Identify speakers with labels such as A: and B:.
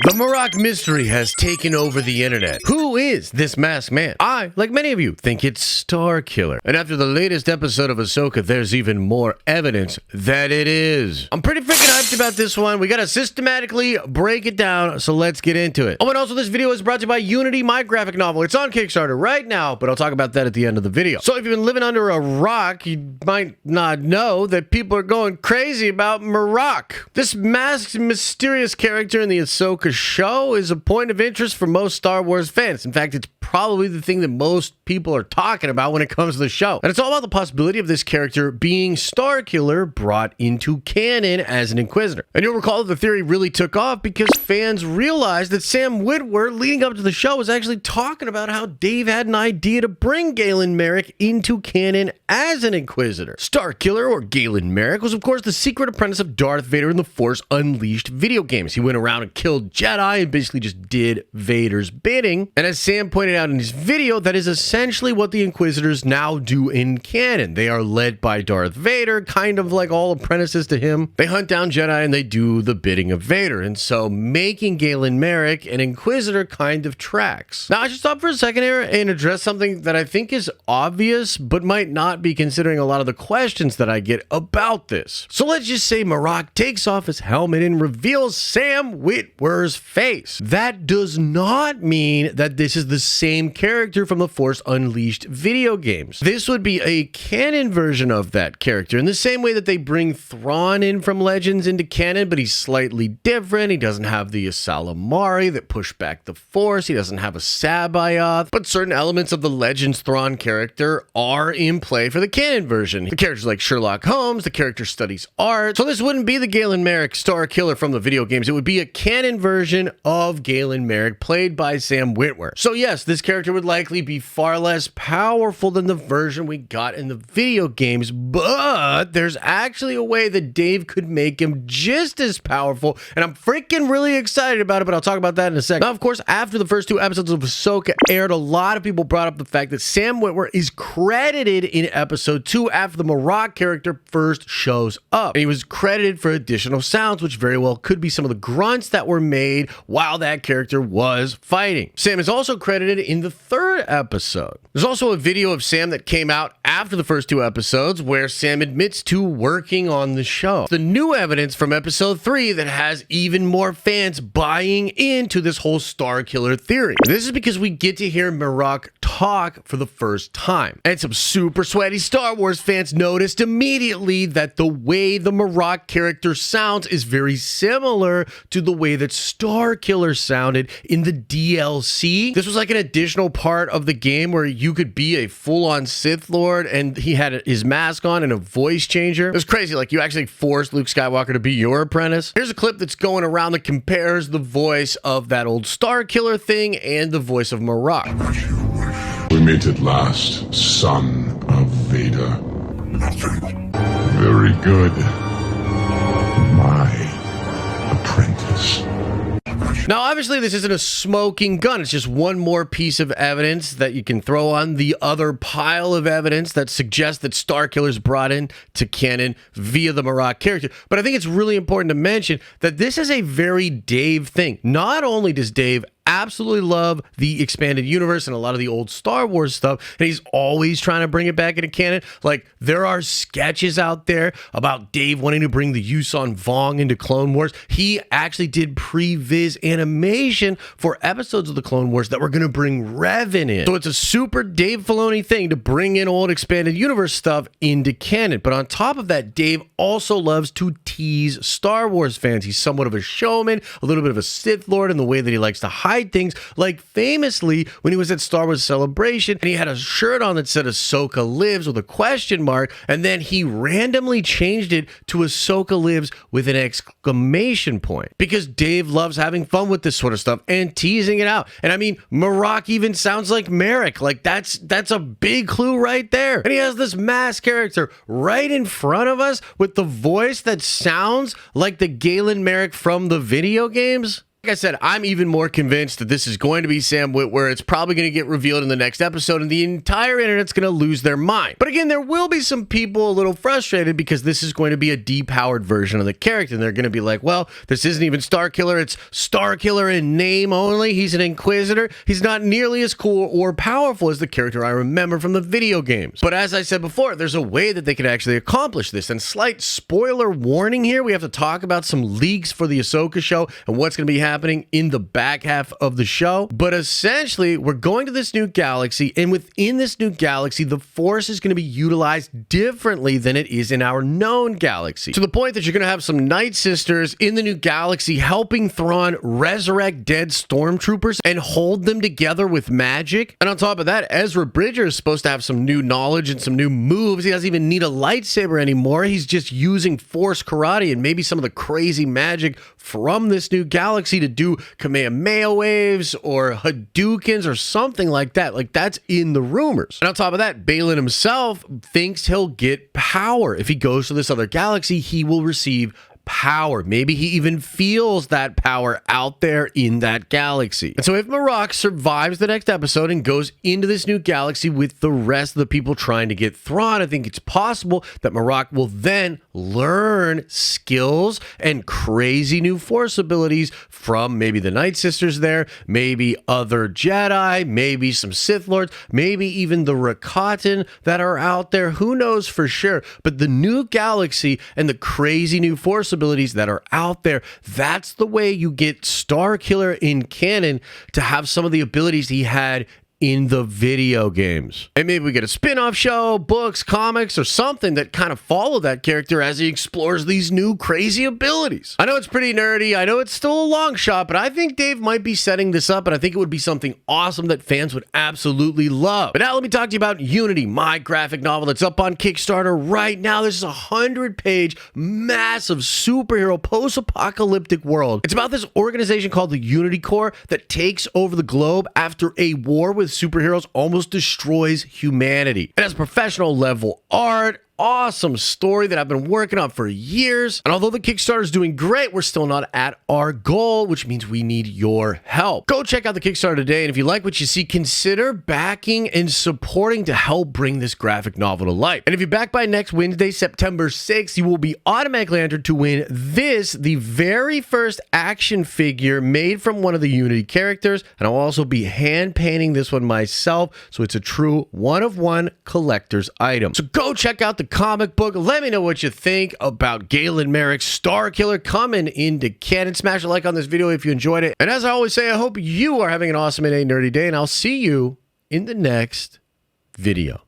A: The Marrok mystery has taken over the internet. Who is this masked man? I, like many of you, think it's Starkiller. And after the latest episode of Ahsoka, there's even more evidence that it is. I'm pretty freaking hyped about this one. We gotta systematically break it down, so let's get into it. Oh, and also this video is brought to you by Unity, my graphic novel. It's on Kickstarter right now, but I'll talk about that at the end of the video. So if you've been living under a rock, you might not know that people are going crazy about Marrok. This masked, mysterious character in the Ahsoka show is a point of interest for most Star Wars fans. In fact, it's probably the thing that most people are talking about when it comes to the show. And it's all about the possibility of this character being Starkiller brought into canon as an Inquisitor. And you'll recall that the theory really took off because fans realized that Sam Witwer, leading up to the show, was actually talking about how Dave had an idea to bring Galen Marrok into canon as an Inquisitor. Starkiller, or Galen Marrok, was of course the secret apprentice of Darth Vader in the Force Unleashed video games. He went around and killed Jedi and basically just did Vader's bidding. And as Sam pointed out in his video, that is essentially what the Inquisitors now do in canon. They are led by Darth Vader, kind of like all apprentices to him. They hunt down Jedi and they do the bidding of Vader. And so making Galen Marrok an Inquisitor kind of tracks. Now I should stop for a second here and address something that I think is obvious, but might not be considering a lot of the questions that I get about this. So let's just say Marrok takes off his helmet and reveals Sam Witwer's face. That does not mean that this is the same character from the Force Unleashed video games. This would be a canon version of that character in the same way that they bring Thrawn in from Legends into canon, but he's slightly different. He doesn't have the Ysalamari that push back the Force. He doesn't have a Sabayoth, but certain elements of the Legends Thrawn character are in play for the canon version. The characters like Sherlock Holmes, the character studies art. So this wouldn't be the Galen Marrok Starkiller from the video games. It would be a canon version of Galen Marrok played by Sam Witwer. So yes, this character would likely be far less powerful than the version we got in the video games, but there's actually a way that Dave could make him just as powerful, and I'm freaking really excited about it, but I'll talk about that in a second. Now, of course, after the first two episodes of Ahsoka aired, a lot of people brought up the fact that Sam Witwer is credited in episode 2 after the Marrok character first shows up. And he was credited for additional sounds, which very well could be some of the grunts that were made while that character was fighting. Sam is also credited in the third episode. There's also a video of Sam that came out after the first two episodes where Sam admits to working on the show. The new evidence from episode 3 that has even more fans buying into this whole Starkiller theory. This is because we get to hear Marrok talk for the first time. And some super sweaty Star Wars fans noticed immediately that the way the Marrok character sounds is very similar to the way that Starkiller sounded in the DLC. This was like an additional part of the game where you could be a full-on Sith Lord and he had his mask on and a voice changer. It was crazy. Like you actually forced Luke Skywalker to be your apprentice. Here's a clip that's going around that compares the voice of that old Starkiller thing and the voice of Marrok.
B: We meet at last, son of Vader. Nothing. Very good. My apprentice.
A: Now, obviously, this isn't a smoking gun. It's just one more piece of evidence that you can throw on the other pile of evidence that suggests that Starkiller's brought in to canon via the Marrok character. But I think it's really important to mention that this is a very Dave thing. Not only does Dave absolutely love the expanded universe and a lot of the old Star Wars stuff, and he's always trying to bring it back into canon. Like, there are sketches out there about Dave wanting to bring the Yuuzhan Vong into Clone Wars. He actually did pre-viz animation for episodes of the Clone Wars that were going to bring Revan in. So it's a super Dave Filoni thing to bring in old expanded universe stuff into canon. But on top of that, Dave also loves to tease Star Wars fans. He's somewhat of a showman, a little bit of a Sith Lord in the way that he likes to hide things. Like famously when he was at Star Wars Celebration and he had a shirt on that said Ahsoka Lives with a question mark, and then he randomly changed it to Ahsoka Lives with an exclamation point because Dave loves having fun with this sort of stuff and teasing it out. And I mean, Marrok even sounds like Marrok. Like that's a big clue right there. And he has this masked character right in front of us with the voice that sounds like the Galen Marrok from the video games. Like I said, I'm even more convinced that this is going to be Sam Witwer. It's probably going to get revealed in the next episode, and the entire internet's going to lose their mind. But again, there will be some people a little frustrated because this is going to be a depowered version of the character, and they're going to be like, well, this isn't even Starkiller. It's Starkiller in name only. He's an Inquisitor. He's not nearly as cool or powerful as the character I remember from the video games. But as I said before, there's a way that they could actually accomplish this. And slight spoiler warning here, we have to talk about some leaks for the Ahsoka show and what's going to be happening in the back half of the show. But essentially, we're going to this new galaxy, and within this new galaxy, the Force is going to be utilized differently than it is in our known galaxy. To the point that you're going to have some Night Sisters in the new galaxy helping Thrawn resurrect dead stormtroopers and hold them together with magic. And on top of that, Ezra Bridger is supposed to have some new knowledge and some new moves. He doesn't even need a lightsaber anymore. He's just using Force karate and maybe some of the crazy magic from this new galaxy to do Kamehameha waves or Hadoukens or something like that. Like, that's in the rumors. And on top of that, Balin himself thinks he'll get power. If he goes to this other galaxy, he will receive power. Maybe he even feels that power out there in that galaxy. And so if Marrok survives the next episode and goes into this new galaxy with the rest of the people trying to get Thrawn, I think it's possible that Marrok will then learn skills and crazy new Force abilities from maybe the Night Sisters there, maybe other Jedi, maybe some Sith Lords, maybe even the Rakatan that are out there. Who knows for sure? But the new galaxy and the crazy new Force abilities that are out there, that's the way you get Starkiller in canon to have some of the abilities he had in the video games. And maybe we get a spin-off show, books, comics, or something that kind of follow that character as he explores these new crazy abilities. I know it's pretty nerdy. I know it's still a long shot, but I think Dave might be setting this up, and I think it would be something awesome that fans would absolutely love. But now let me talk to you about Unity, my graphic novel that's up on Kickstarter right now. This is a 100-page, massive superhero post-apocalyptic world. It's about this organization called the Unity Corps that takes over the globe after a war with superheroes almost destroys humanity. It has professional level art, awesome story that I've been working on for years. And although the Kickstarter is doing great, we're still not at our goal, which means we need your help. Go check out the Kickstarter today. And if you like what you see, consider backing and supporting to help bring this graphic novel to life. And if you back by next Wednesday, September 6th, you will be automatically entered to win this, the very first action figure made from one of the Unity characters. And I'll also be hand painting this one myself. So it's a true one-of-one collector's item. So go check out the comic book. Let me know what you think about Galen Merrick's Starkiller coming into canon. Smash a like on this video if you enjoyed it. And as I always say, I hope you are having an awesome and a nerdy day, and I'll see you in the next video.